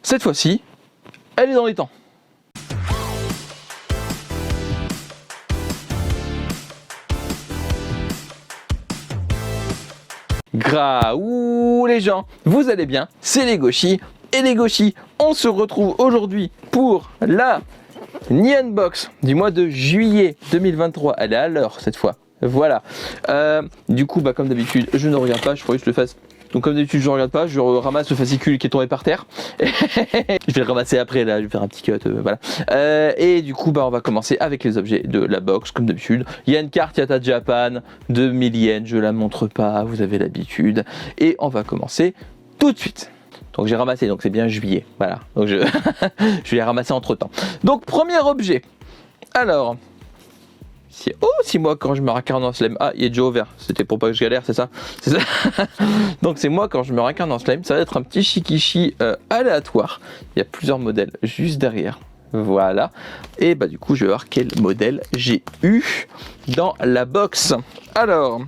cette fois-ci, elle est dans les temps. Graouh les gens, vous allez bien? C'est les Gauchis. Et les Gauchis, on se retrouve aujourd'hui pour la Ni-Unbox du mois de juillet 2023. Elle est à l'heure cette fois. Voilà. Du coup, comme d'habitude, je ne regarde pas. Je pourrais juste le faire. Donc comme d'habitude, je ne regarde pas. Je ramasse le fascicule qui est tombé par terre. Je vais le ramasser après. Là, je vais faire un petit cut. Voilà. Et du coup, on va commencer avec les objets de la box comme d'habitude. Il y a une carte Yata Japan de 1000 yens. Je la montre pas. Vous avez l'habitude. Et on va commencer tout de suite. Donc j'ai ramassé, donc c'est bien juillet, voilà. Donc je vais les ramasser entre temps. Donc premier objet. Alors, c'est moi quand je me réincarne en slime. Ah, il est déjà ouvert. C'était pour pas que je galère, c'est ça? C'est ça. Donc c'est moi quand je me réincarne en slime. Ça va être un petit shikishi aléatoire. Il y a plusieurs modèles juste derrière. Voilà. Et du coup je vais voir quel modèle j'ai eu dans la box. Alors.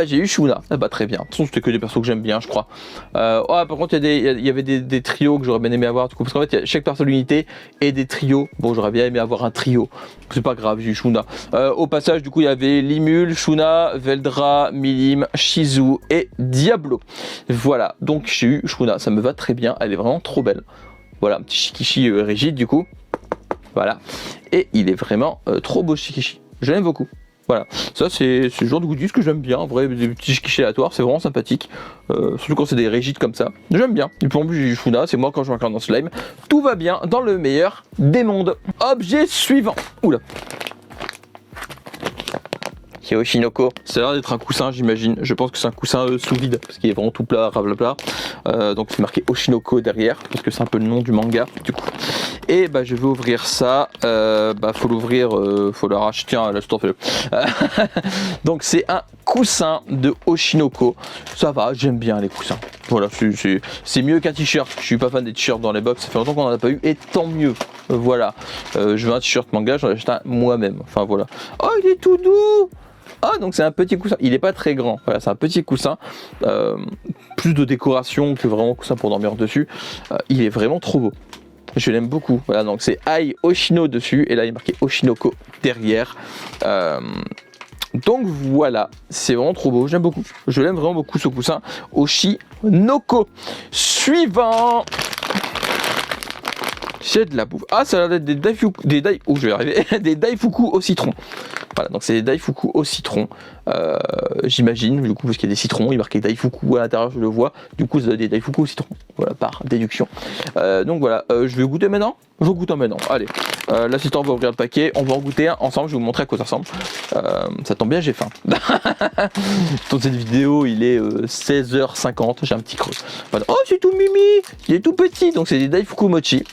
J'ai eu Shuna. Très bien. De toute façon, c'était que des persos que j'aime bien, je crois. Par contre, il y avait des trios que j'aurais bien aimé avoir. Du coup, parce qu'en fait, il y a chaque perso d'unité et des trios. Bon, j'aurais bien aimé avoir un trio. C'est pas grave, j'ai eu Shuna. Au passage, du coup, il y avait Limul, Shuna, Veldra, Milim, Shizu et Diablo. Voilà. Donc, j'ai eu Shuna. Ça me va très bien. Elle est vraiment trop belle. Voilà, un petit Shikishi rigide, du coup. Voilà. Et il est vraiment trop beau, Shikishi. Je l'aime beaucoup. Voilà, ça c'est le genre de goodies que j'aime bien, en vrai, des petits shikishi aléatoires, c'est vraiment sympathique, surtout quand c'est des rigides comme ça, j'aime bien. Et puis en plus j'ai eu Shuna, c'est moi quand je m'incarne en slime, tout va bien dans le meilleur des mondes. Objet suivant, oula. C'est Oshinoko, ça a l'air d'être un coussin j'imagine, je pense que c'est un coussin sous vide, parce qu'il est vraiment tout plat, rablabla, donc c'est marqué Oshinoko derrière, parce que c'est un peu le nom du manga, du coup. Et je vais ouvrir ça, faut l'ouvrir, faut l'arracher, tiens, là je t'en fais. Donc c'est un coussin de Oshinoko, ça va, j'aime bien les coussins. Voilà, c'est mieux qu'un t-shirt, je suis pas fan des t-shirts dans les box, ça fait longtemps qu'on en a pas eu, et tant mieux. Voilà, je veux un t-shirt manga, j'en ai acheté un moi-même, enfin voilà. Oh il est tout doux! Ah donc c'est un petit coussin, il n'est pas très grand, voilà c'est un petit coussin, plus de décoration que vraiment coussin pour dormir dessus, il est vraiment trop beau, je l'aime beaucoup, voilà donc c'est Ai Oshino dessus et là il est marqué Oshinoko derrière, donc voilà, c'est vraiment trop beau, j'aime beaucoup, je l'aime vraiment beaucoup ce coussin, Oshinoko. Suivant. C'est de la bouffe. Ah, ça a l'air d'être des daifuku au citron. Voilà, donc c'est des daifuku au citron, j'imagine, du coup, parce qu'il y a des citrons, il est marqué daifuku à l'intérieur, je le vois, du coup, c'est des daifuku au citron, voilà, par déduction. Donc voilà, je vais goûter maintenant. Je goûte un maintenant, allez. L'assistant va ouvrir le paquet, on va en goûter un ensemble, je vais vous montrer à quoi ça ressemble. Ça tombe bien, j'ai faim. Dans cette vidéo, il est 16h50, j'ai un petit creux. Voilà. Oh, c'est tout mimi, il est tout petit, donc c'est des daifuku mochi.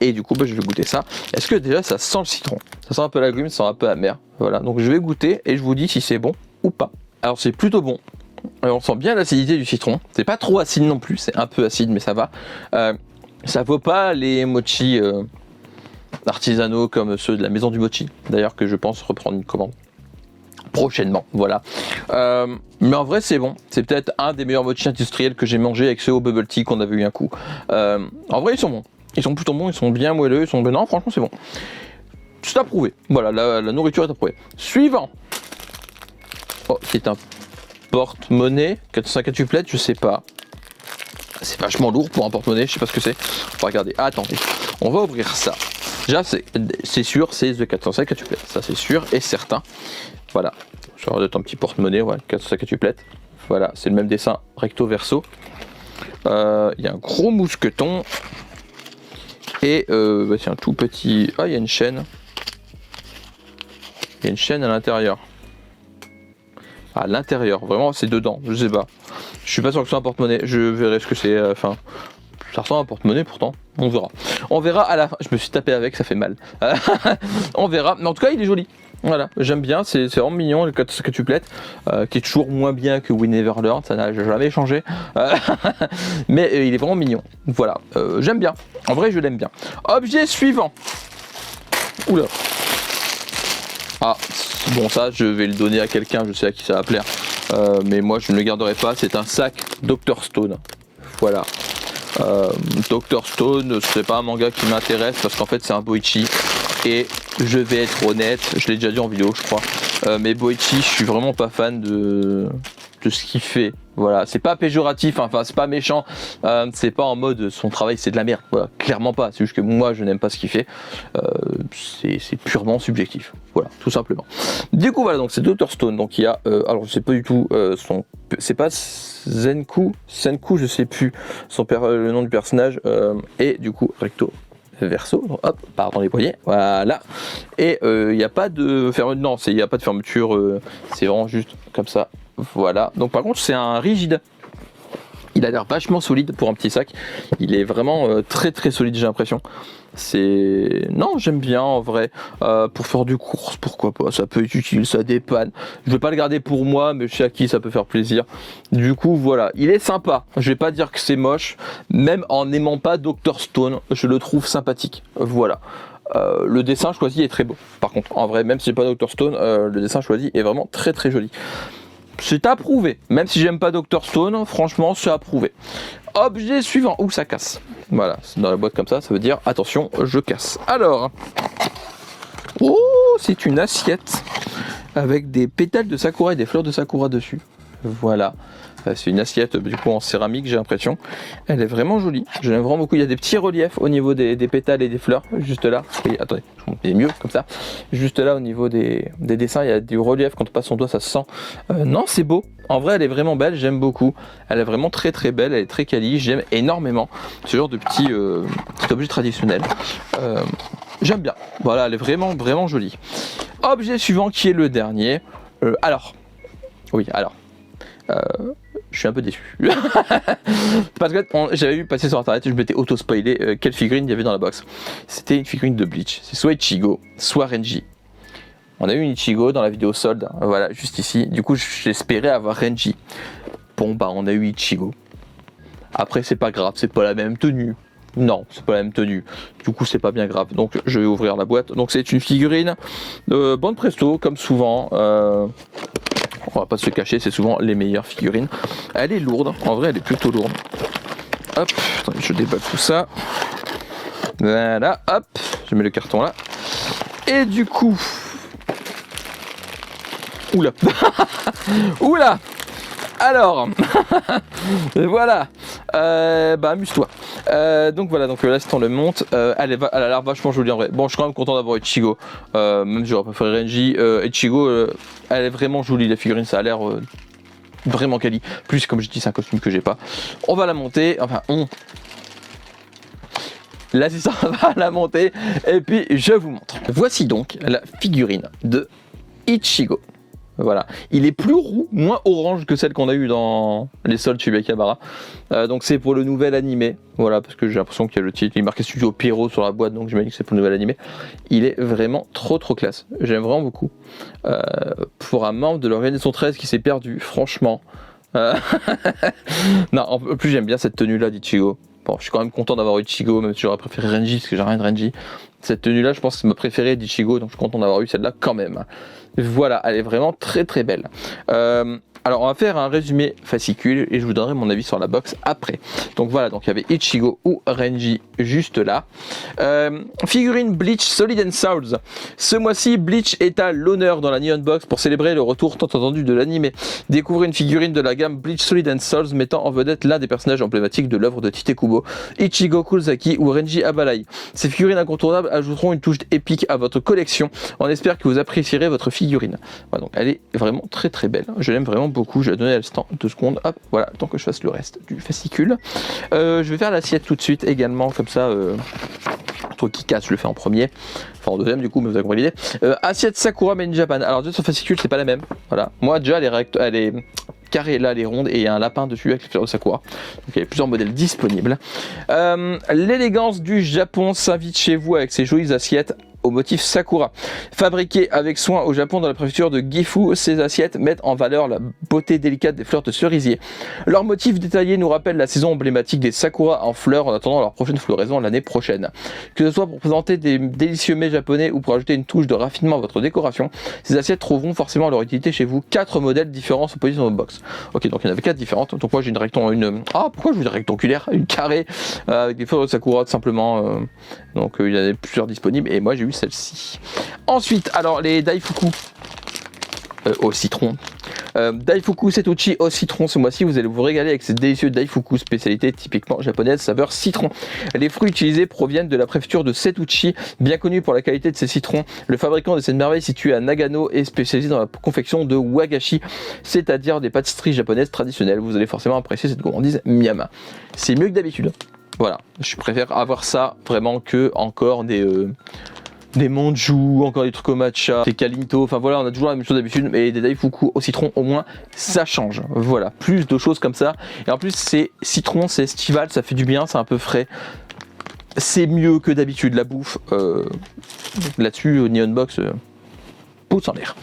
Et du coup je vais goûter ça. Est-ce que déjà ça sent le citron? Ça sent un peu l'agrume, ça sent un peu amer. Voilà, donc je vais goûter et je vous dis si c'est bon ou pas. Alors c'est plutôt bon. On sent bien l'acidité du citron. C'est pas trop acide non plus, c'est un peu acide mais ça va. Ça vaut pas les mochi artisanaux comme ceux de la maison du mochi. D'ailleurs que je pense reprendre une commande prochainement, voilà. Mais en vrai c'est bon, c'est peut-être un des meilleurs mochi industriels que j'ai mangé avec ceux au bubble tea qu'on avait eu un coup. En vrai ils sont bons. Ils sont plutôt bons, ils sont bien moelleux, ils sont bien. Non, franchement, c'est bon. C'est approuvé. Voilà, la nourriture est approuvée. Suivant. Oh, c'est un porte-monnaie. 458 je sais pas. C'est vachement lourd pour un porte-monnaie, je sais pas ce que c'est. On va regarder. Ah, attendez, on va ouvrir ça. Déjà, c'est sûr, c'est The 458 ça c'est sûr et certain. Voilà. Ça va être un petit porte-monnaie, ouais, 458 Voilà, c'est le même dessin recto verso. Il y a un gros mousqueton. Et c'est un tout petit. Ah, il y a une chaîne. Il y a une chaîne à l'intérieur. À l'intérieur, vraiment, c'est dedans, je sais pas. Je suis pas sûr que ce soit un porte-monnaie. Je verrai ce que c'est. Enfin, ça ressemble à un porte-monnaie pourtant. On verra. On verra à la fin. Je me suis tapé avec, ça fait mal. On verra. Mais en tout cas, il est joli. Voilà, j'aime bien, c'est vraiment mignon le 458 qui est toujours moins bien que We Never Learned, ça n'a jamais changé, mais il est vraiment mignon, voilà, j'aime bien, en vrai je l'aime bien. Objet suivant, oula, ah, bon ça je vais le donner à quelqu'un, je sais à qui ça va plaire, mais moi je ne le garderai pas. C'est un sac Dr Stone. Voilà. Dr Stone, c'est pas un manga qui m'intéresse parce qu'en fait c'est un Boichi et je vais être honnête, je l'ai déjà dit en vidéo je crois, mais Boichi je suis vraiment pas fan de ce qu'il fait. Voilà, c'est pas péjoratif, enfin c'est pas méchant, c'est pas en mode son travail c'est de la merde, voilà, clairement pas, c'est juste que moi je n'aime pas ce qu'il fait, c'est purement subjectif, voilà, tout simplement. Du coup voilà, donc c'est Dr Stone, donc il y a, alors je sais pas du tout c'est pas Senku je sais plus le nom du personnage, et du coup recto verso, hop, pardon les poignets, voilà, et il n'y a pas de fermeture, non, il n'y a pas de fermeture, c'est vraiment juste comme ça. Voilà, donc par contre c'est un rigide, il a l'air vachement solide pour un petit sac, il est vraiment très très solide, j'ai l'impression. Non, j'aime bien en vrai, pour faire du course, pourquoi pas, ça peut être utile, ça dépanne. Je vais pas le garder pour moi, mais je sais à qui ça peut faire plaisir. Du coup voilà, il est sympa, je vais pas dire que c'est moche, même en n'aimant pas Dr Stone, je le trouve sympathique, voilà. Le dessin choisi est très beau, par contre, en vrai, même si c'est pas Dr Stone, le dessin choisi est vraiment très très joli. C'est approuvé, même si j'aime pas Dr Stone, franchement c'est approuvé. Objet suivant, où ça casse. Voilà, c'est dans la boîte comme ça veut dire attention, je casse. Alors, oh, c'est une assiette avec des pétales de sakura et des fleurs de sakura dessus. Voilà, c'est une assiette du coup en céramique, j'ai l'impression. Elle est vraiment jolie, je l'aime vraiment beaucoup. Il y a des petits reliefs au niveau des pétales et des fleurs, juste là. Et, attendez, je monte mieux comme ça. Juste là au niveau des dessins, il y a du relief, quand on passe son doigt ça se sent. Non, c'est beau, en vrai elle est vraiment belle, j'aime beaucoup. Elle est vraiment très très belle, elle est très quali, j'aime énormément ce genre de petit objet traditionnel. J'aime bien, voilà, elle est vraiment vraiment jolie. Objet suivant qui est le dernier. Alors, je suis un peu déçu. Parce que j'avais vu passer sur internet, je m'étais auto-spoilé quelle figurine il y avait dans la box. C'était une figurine de Bleach. C'est soit Ichigo, soit Renji. On a eu une Ichigo dans la vidéo solde, voilà, juste ici. Du coup, j'espérais avoir Renji. Bon, bah, on a eu Ichigo. Après, c'est pas grave, c'est pas la même tenue. Non, c'est pas la même tenue. Du coup, c'est pas bien grave. Donc, je vais ouvrir la boîte. Donc, c'est une figurine de Bande Presto, comme souvent. On va pas se le cacher, c'est souvent les meilleures figurines. Elle est lourde, en vrai elle est plutôt lourde. Hop, attendez, je déballe tout ça. Voilà, hop, je mets le carton là. Et du coup... Oula. Oula. Alors, voilà, bah amuse-toi. Donc voilà, donc là si on le monte, elle a l'air vachement jolie en vrai. Bon, je suis quand même content d'avoir Ichigo, même si j'aurais préféré Renji. Ichigo, elle est vraiment jolie la figurine, ça a l'air vraiment quali. Plus comme je dis, c'est un costume que j'ai pas. On va la monter, enfin l'assistant va la monter et puis je vous montre. Voici donc la figurine de Ichigo. Voilà, il est plus roux, moins orange que celle qu'on a eu dans les soldes chez Akihabara. Donc c'est pour le nouvel animé, voilà, parce que j'ai l'impression qu'il y a le titre, il est marqué Studio Pierrot sur la boîte, donc j'imagine que c'est pour le nouvel animé. Il est vraiment trop classe, j'aime vraiment beaucoup. Pour un membre de l'organisation 13 qui s'est perdu, franchement. Non, en plus j'aime bien cette tenue là d'Ichigo. Bon, je suis quand même content d'avoir Ichigo, même si j'aurais préféré Renji, parce que j'ai rien de Renji. Cette tenue là, je pense que c'est ma préférée d'Ichigo, donc je suis content d'avoir eu celle-là quand même. Voilà, elle est vraiment très belle. Alors on va faire un résumé fascicule et je vous donnerai mon avis sur la box après. Donc voilà, donc il y avait Ichigo ou Renji juste là. Figurine Bleach Solid and Souls. Ce mois-ci, Bleach est à l'honneur dans la Neon Box pour célébrer le retour tant attendu de l'anime. Découvrez une figurine de la gamme Bleach Solid and Souls mettant en vedette l'un des personnages emblématiques de l'œuvre de Tite Kubo, Ichigo Kurosaki ou Renji Abalai. Ces figurines incontournables ajouteront une touche épique à votre collection. On espère que vous apprécierez votre figurine. Voilà, donc elle est vraiment très belle. Je l'aime vraiment beaucoup. Je vais la donner à l'instant 2 secondes. Hop, voilà, tant que je fasse le reste du fascicule. Je vais faire l'assiette tout de suite également, comme ça. Truc qui casse, je le fais en premier. Enfin en deuxième du coup, mais vous avez compris l'idée. Assiette Sakura Made in Japan. Alors déjà sur fascicule, c'est pas la même. Voilà. Moi déjà elle est carrée, là elle est ronde et il y a un lapin dessus avec les fleurs de Sakura. Donc il y a plusieurs modèles disponibles. L'élégance du Japon s'invite chez vous avec ces jolies assiettes au motif Sakura. Fabriquées avec soin au Japon dans la préfecture de Gifu, ces assiettes mettent en valeur la beauté délicate des fleurs de cerisier. Leur motif détaillé nous rappelle la saison emblématique des Sakura en fleurs en attendant leur prochaine floraison l'année prochaine. Que ce soit pour présenter des délicieux mets japonais ou pour ajouter une touche de raffinement à votre décoration, ces assiettes trouveront forcément leur utilité chez vous. 4 modèles différents sont posés dans votre box. Ok, donc il y en avait 4 différentes. Donc moi j'ai pourquoi je vous dis rectangulaire, une carrée avec des fleurs de Sakura tout simplement. Donc il y en avait plusieurs disponibles et moi j'ai eu celle-ci. Ensuite, alors les Daifuku au citron. Daifuku Setouchi au citron. Ce mois-ci, vous allez vous régaler avec ces délicieux Daifuku, spécialité typiquement japonaise, saveur citron. Les fruits utilisés proviennent de la préfecture de Setouchi, bien connue pour la qualité de ses citrons. Le fabricant de cette merveille situé à Nagano est spécialisé dans la confection de wagashi, c'est-à-dire des pâtisseries japonaises traditionnelles. Vous allez forcément apprécier cette gourmandise Miyama. C'est mieux que d'habitude. Voilà, je préfère avoir ça vraiment que encore des manju, encore des trucs au matcha, des kalinto, enfin voilà, on a toujours la même chose d'habitude, mais des daifuku au citron, au moins, ça change. Voilà, plus de choses comme ça. Et en plus, c'est citron, c'est estival, ça fait du bien, c'est un peu frais. C'est mieux que d'habitude, la bouffe. Là-dessus, Neon Box, pouce en l'air.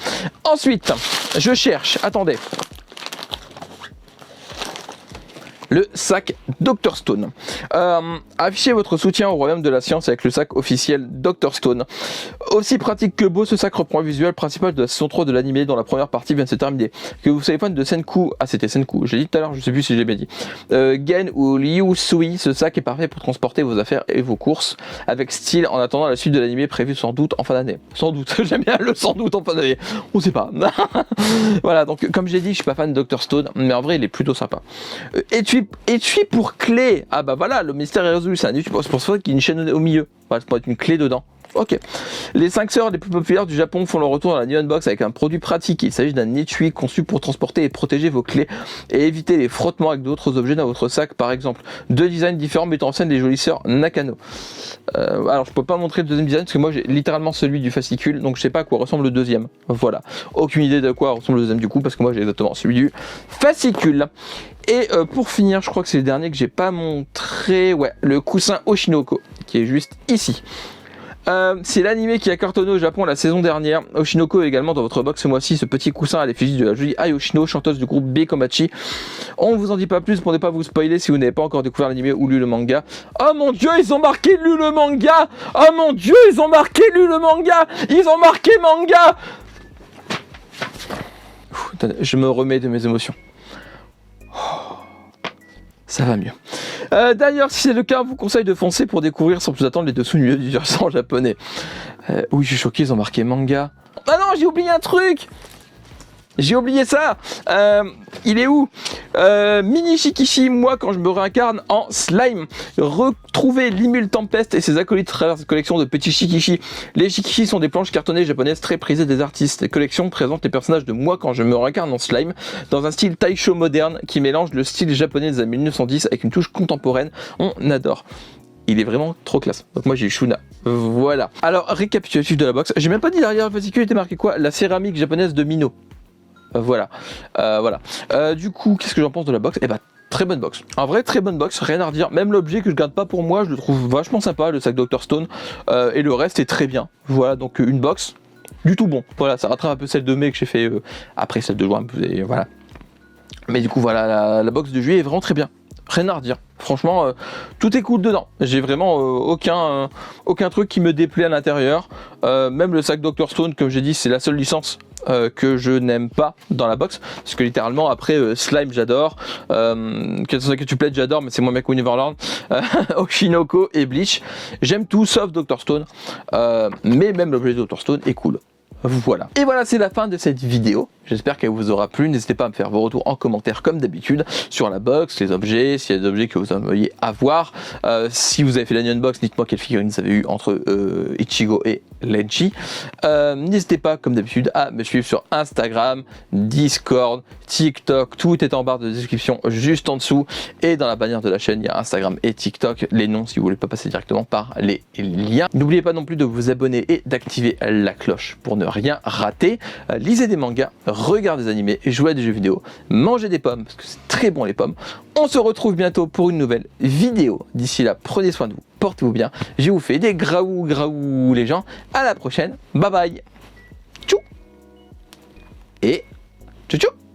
Ensuite, je cherche, attendez. Le sac Dr Stone. Affichez votre soutien au royaume de la science avec le sac officiel Dr Stone. Aussi pratique que beau, ce sac reprend le visuel principal de la saison 3 de l'anime dont la première partie vient de se terminer. Que vous soyez fan de Senku, c'était Senku, j'ai dit tout à l'heure, je sais plus si je l'ai bien dit. Gen ou Liu Sui, ce sac est parfait pour transporter vos affaires et vos courses avec style en attendant la suite de l'anime prévue sans doute en fin d'année. Sans doute, j'aime bien le sans doute en fin d'année, on sait pas. Voilà, donc comme j'ai dit, je suis pas fan de Dr Stone, mais en vrai il est plutôt sympa. Étui pour clé. Ah bah voilà, le mystère est résolu, c'est un étui pour ça qu'il y a une chaîne au milieu. Voilà, ça peut être une clé dedans. Ok. Les 5 sœurs les plus populaires du Japon font leur retour dans la Neon Box avec un produit pratique. Il s'agit d'un étui conçu pour transporter et protéger vos clés et éviter les frottements avec d'autres objets dans votre sac, par exemple. 2 designs différents mettant en scène les jolies sœurs Nakano. Alors je peux pas montrer le deuxième design parce que moi j'ai littéralement celui du fascicule, donc je sais pas à quoi ressemble le deuxième. Voilà. Aucune idée de quoi ressemble le deuxième du coup parce que moi j'ai exactement celui du fascicule. Et pour finir, je crois que c'est le dernier que j'ai pas montré. Ouais, le coussin Oshinoko qui est juste ici. C'est l'anime qui a cartonné au Japon la saison dernière. Oshinoko est également dans votre box ce mois-ci, ce petit coussin à l'effigie de la jolie Ai Yoshino, chanteuse du groupe Bekomachi. On ne vous en dit pas plus pour ne pas vous spoiler si vous n'avez pas encore découvert l'anime ou lu le manga. Oh mon dieu, ils ont marqué lu le manga. Oh mon dieu, ils ont marqué lu le manga. Ils ont marqué manga. Attendez, je me remets de mes émotions. Ça va mieux. D'ailleurs, si c'est le cas, on vous conseille de foncer pour découvrir sans plus attendre les dessous du versant japonais. Oui, je suis choqué, ils ont marqué manga. Ah non, j'ai oublié un truc. J'ai oublié ça. Il est où Mini Shikishi, moi quand je me réincarne en slime. Retrouvez Limul Tempest et ses acolytes à travers cette collection de petits Shikishi. Les Shikishi sont des planches cartonnées japonaises très prisées des artistes. La collection présente les personnages de moi quand je me réincarne en slime dans un style taisho moderne qui mélange le style japonais des années 1910 avec une touche contemporaine. On adore. Il est vraiment trop classe. Donc moi j'ai Shuna. Voilà. Alors récapitulatif de la box. J'ai même pas dit derrière le fascicule était marqué quoi? La céramique japonaise de Mino. Voilà. Du coup, qu'est-ce que j'en pense de la box? Eh ben, très bonne box. En vrai, très bonne box, rien à redire. Même l'objet que je garde pas pour moi, je le trouve vachement sympa, le sac Dr Stone. Et le reste est très bien. Voilà, donc une box du tout bon. Voilà, ça rattrape un peu celle de mai que j'ai fait après celle de juin. Et voilà. Mais du coup, voilà, la box de juillet est vraiment très bien. Rien à redire. Franchement, tout est cool dedans. J'ai vraiment aucun truc qui me déplaît à l'intérieur. Même le sac Dr Stone, comme j'ai dit, c'est la seule licence que je n'aime pas dans la box. Parce que littéralement, après Slime, j'adore. 450 Tuplet, j'adore, mais c'est moins bien que Neverland. Oshinoko et Bleach. J'aime tout sauf Dr Stone. Mais même l'objet de Dr Stone est cool. Voilà. Et voilà, c'est la fin de cette vidéo. J'espère qu'elle vous aura plu. N'hésitez pas à me faire vos retours en commentaire comme d'habitude sur la box, les objets, s'il y a des objets que vous aimeriez avoir. Si vous avez fait la Neon Box, dites-moi quelle figurine vous avez eu entre Ichigo et Lenji. N'hésitez pas comme d'habitude à me suivre sur Instagram, Discord, TikTok. Tout est en barre de description juste en dessous. Et dans la bannière de la chaîne, il y a Instagram et TikTok. Les noms si vous voulez pas passer directement par les liens. N'oubliez pas non plus de vous abonner et d'activer la cloche pour ne rien rater. Lisez des mangas, regardez des animés, jouez à des jeux vidéo, mangez des pommes, parce que c'est très bon les pommes. On se retrouve bientôt pour une nouvelle vidéo. D'ici là, prenez soin de vous, portez-vous bien. Je vous fais des graou les gens. À la prochaine, bye bye. Tchou. Et tchou tchou.